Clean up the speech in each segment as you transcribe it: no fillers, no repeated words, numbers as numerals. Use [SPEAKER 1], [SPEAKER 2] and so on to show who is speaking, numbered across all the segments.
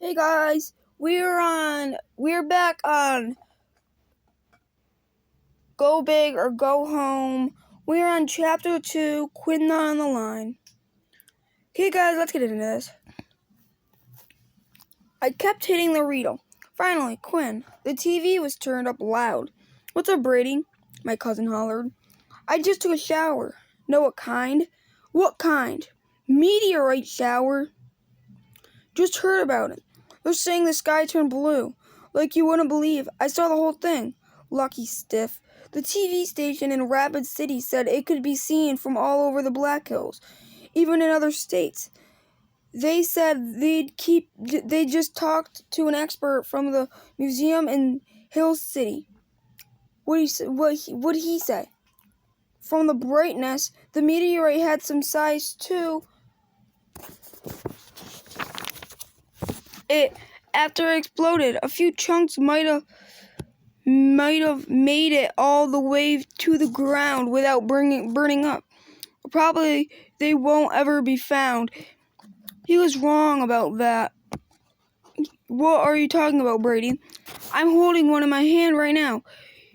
[SPEAKER 1] Hey guys, we're back on Go Big or Go Home. We're on chapter 2, Quinn Not on the Line. Okay guys, let's get into this. I kept hitting the Riedel. Finally, Quinn. The TV was turned up loud. What's up, Brady? My cousin hollered. I just took a shower. Know what kind? What kind? Meteorite shower. Just heard about it. They're saying the sky turned blue. Like you wouldn't believe. I saw the whole thing. Lucky stiff. The TV station in Rapid City said it could be seen from all over the Black Hills, even in other states. They said they just talked to an expert from the museum in Hill City. What'd he say? From the brightness, the meteorite had some size too. After it exploded, a few chunks might have made it all the way to the ground without burning up. Probably they won't ever be found. He was wrong about that. What are you talking about, Brady? I'm holding one in my hand right now.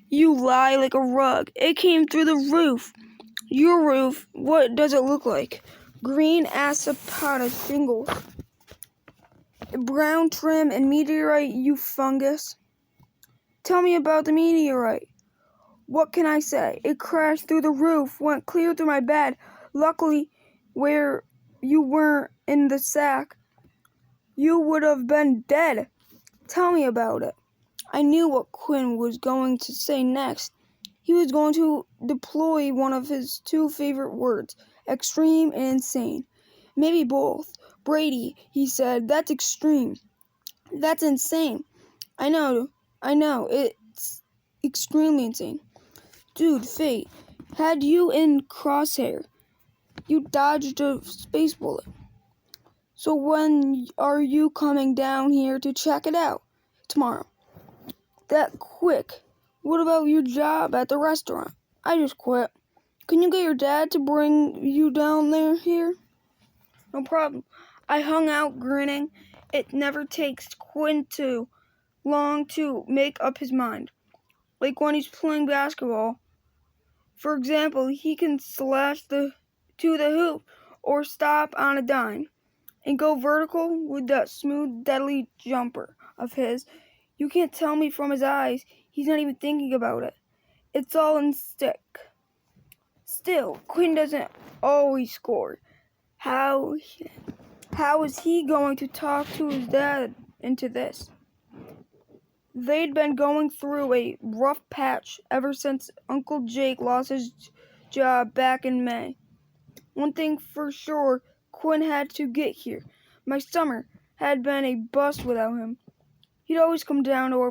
[SPEAKER 1] You lie like a rug. It came through the roof. Your roof, what does it look like? Green Assapoda shingles. Brown trim and meteorite, you fungus. Tell me about the meteorite. What can I say? It crashed through the roof, went clear through my bed. Luckily, where you weren't in the sack, you would have been dead. Tell me about it. I knew what Quinn was going to say next. He was going to deploy one of his two favorite words, extreme and insane. Maybe both. Brady, he said, that's extreme. That's insane. I know, it's extremely insane. Dude, Fate, had you in crosshair. You dodged a space bullet. So when are you coming down here to check it out? Tomorrow. That quick. What about your job at the restaurant? I just quit. Can you get your dad to bring you down here? No problem. I hung out grinning. It never takes Quinn too long to make up his mind. Like when he's playing basketball. For example, he can slash to the hoop or stop on a dime and go vertical with that smooth, deadly jumper of his. You can't tell me from his eyes. He's not even thinking about it. It's all in stick. Still, Quinn doesn't always score. How is he going to talk to his dad into this? They'd been going through a rough patch ever since Uncle Jake lost his job back in May. One thing for sure, Quinn had to get here. My summer had been a bust without him. He'd always come down to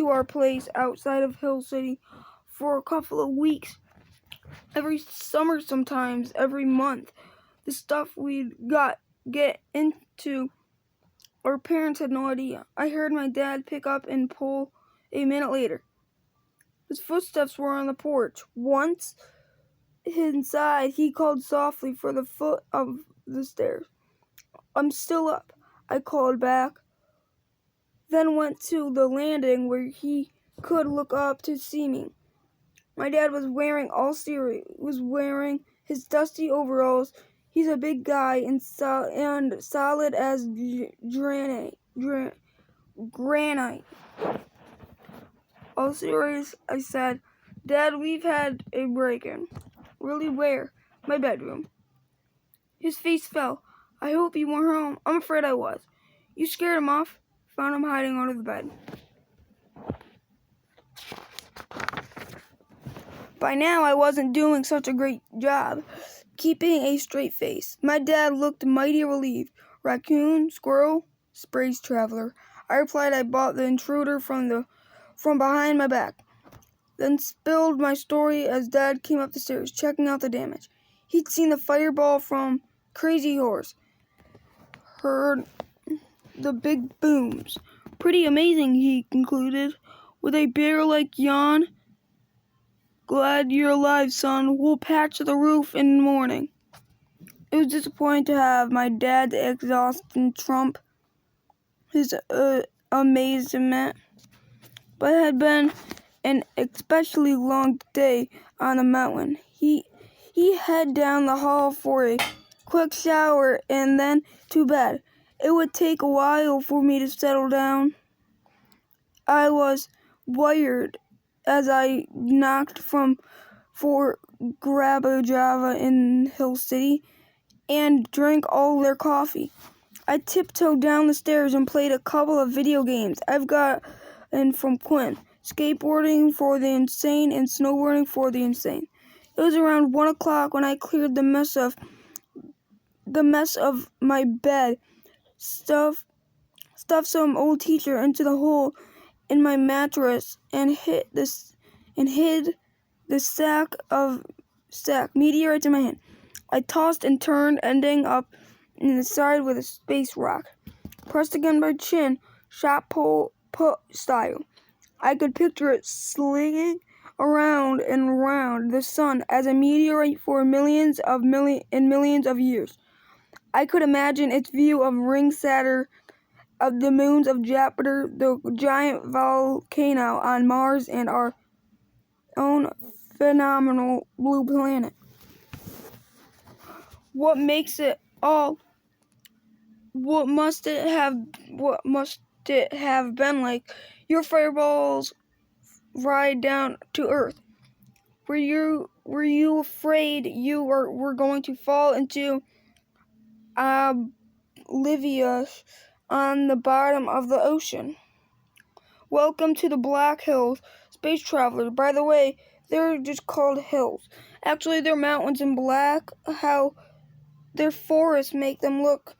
[SPEAKER 1] our place outside of Hill City for a couple of weeks. Every summer, sometimes every month. The stuff we'd get into, our parents had no idea. I heard my dad pick up and pull a minute later. His footsteps were on the porch. Once inside, he called softly for the foot of the stairs. I'm still up, I called back. Then went to the landing where he could look up to see me. My dad was wearing his dusty overalls. He's a big guy and solid as granite. All serious, I said, Dad, we've had a break-in. Really, where? My bedroom. His face fell. I hope you weren't home. I'm afraid I was. You scared him off? Found him hiding under the bed. By now, I wasn't doing such a great job keeping a straight face. My dad looked mighty relieved. Raccoon, squirrel, Spray's traveler. I replied I bought the intruder from behind my back. Then spilled my story as Dad came up the stairs, checking out the damage. He'd seen the fireball from Crazy Horse. Heard the big booms. Pretty amazing, he concluded, with a bear-like yawn. Glad you're alive, son. We'll patch the roof in the morning. It was disappointing to have my dad's exhaust and trump his amazement, but it had been an especially long day on the mountain. He headed down the hall for a quick shower and then to bed. It would take a while for me to settle down. I was wired as I knocked for Grabba Java in Hill City and drank all their coffee. I tiptoed down the stairs and played a couple of video games I've gotten from Quinn. Skateboarding for the insane and snowboarding for the insane. It was around 1 o'clock when I cleared the mess of my bed, stuffed some old t-shirt into the hole in my mattress, and hid the sack meteorites in my hand. I tossed and turned, ending up in the side with a space rock, pressed against my chin, shot put style. I could picture it slinging around and around the sun as a meteorite for millions of years. I could imagine its view of Ring Saturn, of the moons of Jupiter, the giant volcano on Mars, and our own phenomenal blue planet. What makes it all? What must it have been like? Your fireballs ride down to Earth. Were you afraid you were going to fall into oblivion on the bottom of the ocean? Welcome to the Black Hills, space traveler. By the way, they're just called hills. Actually, they're mountains in black. How their forests make them look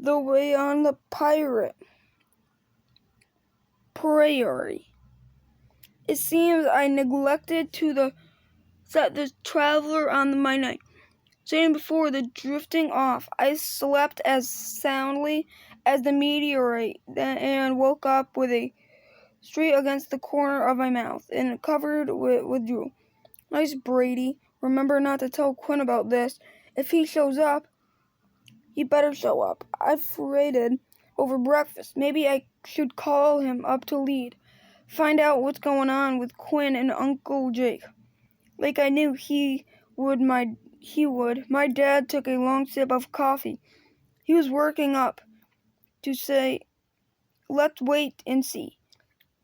[SPEAKER 1] the way on the prairie. It seems I neglected to set the traveler on my night. Sitting before the drifting off, I slept as soundly as the meteorite and woke up with a straight against the corner of my mouth and covered with drool. Nice Brady. Remember not to tell Quinn about this. If he shows up, he better show up. I fretted over breakfast. Maybe I should call him up to lead. Find out what's going on with Quinn and Uncle Jake. Like I knew he would. My dad took a long sip of coffee. He was working up to say, "Let's wait and see."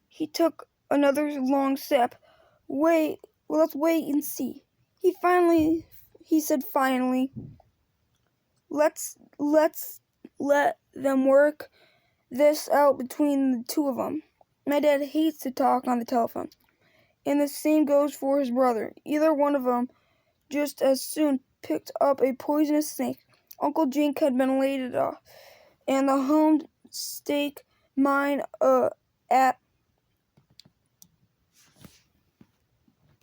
[SPEAKER 1] He took another long sip. Let's wait and see. He said finally, let's let them work this out between the two of them. My dad hates to talk on the telephone. And the same goes for his brother. Either one of them just as soon picked up a poisonous snake. Uncle Jake had been laid off, and the home stake mine at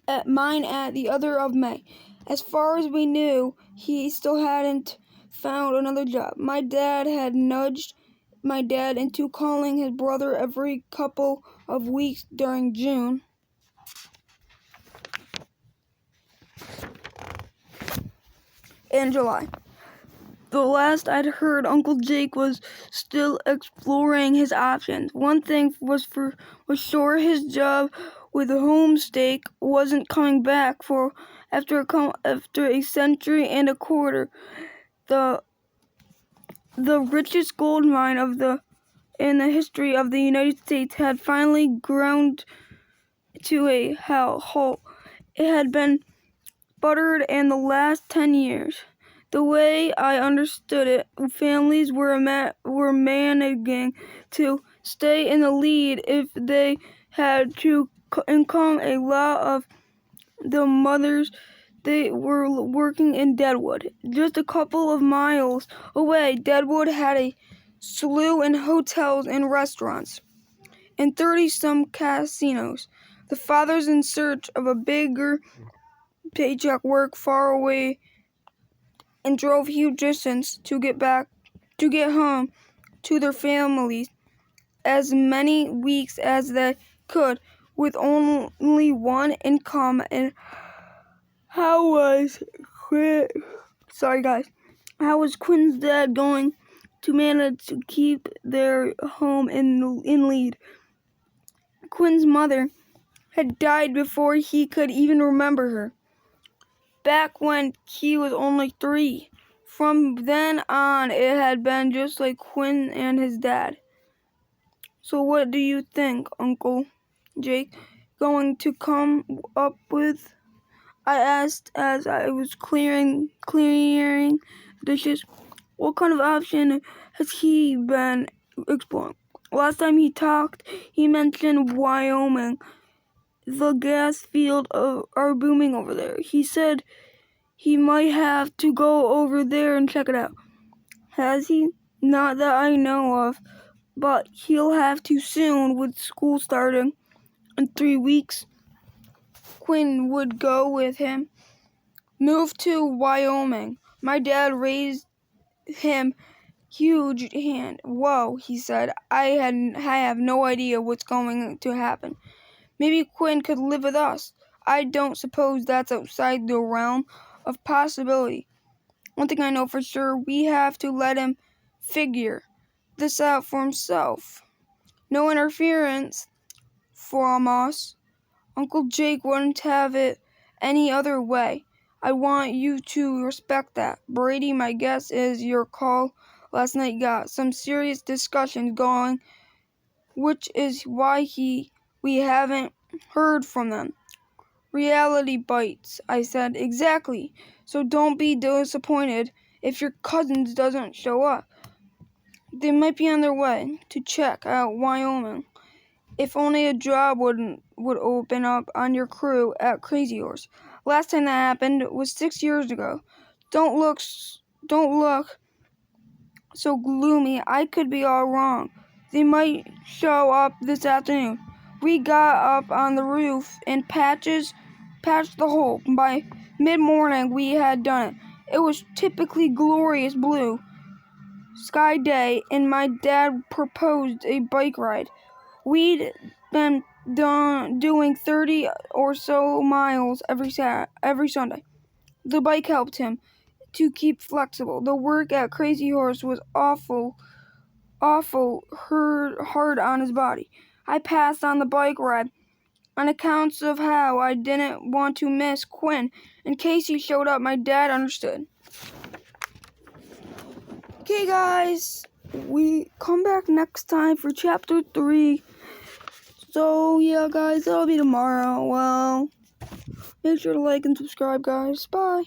[SPEAKER 1] the other of May. As far as we knew, he still hadn't found another job. My dad had nudged my dad into calling his brother every couple of weeks during June. And July. The last I'd heard, Uncle Jake was still exploring his options. One thing was sure, his job with the homestake wasn't coming back for after a century and a quarter. The richest gold mine in the history of the United States had finally ground to a halt. It had been buttered in the last 10 years. The way I understood it, families were managing to stay in the lead if they had to income. A lot of the mothers, they were working in Deadwood. Just a couple of miles away, Deadwood had a slew in hotels and restaurants, and 30-some casinos. The fathers, in search of a bigger paycheck, worked far away and drove huge distance to get home to their families as many weeks as they could with only one income. And how was Quinn's dad going to manage to keep their home in lead. Quinn's mother had died before he could even remember her, back when he was only 3. From then on, it had been just like Quinn and his dad. So what do you think, Uncle Jake, going to come up with? I asked as I was clearing dishes. What kind of option has he been exploring? Last time he talked, he mentioned Wyoming. The gas fields are booming over there. He said he might have to go over there and check it out. Has he? Not that I know of, but he'll have to soon with school starting in 3 weeks. Quinn would go with him. Move to Wyoming. My dad raised him huge hand. Whoa, he said. I have no idea what's going to happen. Maybe Quinn could live with us. I don't suppose that's outside the realm of possibility. One thing I know for sure, we have to let him figure this out for himself. No interference from us. Uncle Jake wouldn't have it any other way. I want you to respect that. Brady, my guess is your call last night got some serious discussions going, which is why we haven't heard from them. Reality bites, I said. Exactly. So don't be disappointed if your cousins doesn't show up. They might be on their way to check out Wyoming. If only a job would open up on your crew at Crazy Horse. Last time that happened was 6 years ago. Don't look so gloomy. I could be all wrong. They might show up this afternoon. We got up on the roof and patched the hole. By mid-morning, we had done it. It was typically glorious blue sky day, and my dad proposed a bike ride. We'd been doing 30 or so miles every Sunday. The bike helped him to keep flexible. The work at Crazy Horse was awful hard on his body. I passed on the bike ride on accounts of how I didn't want to miss Quinn. In case he showed up, my dad understood. Okay, guys, we come back next time for chapter 3. So, yeah, guys, that'll be tomorrow. Well, make sure to like and subscribe, guys. Bye.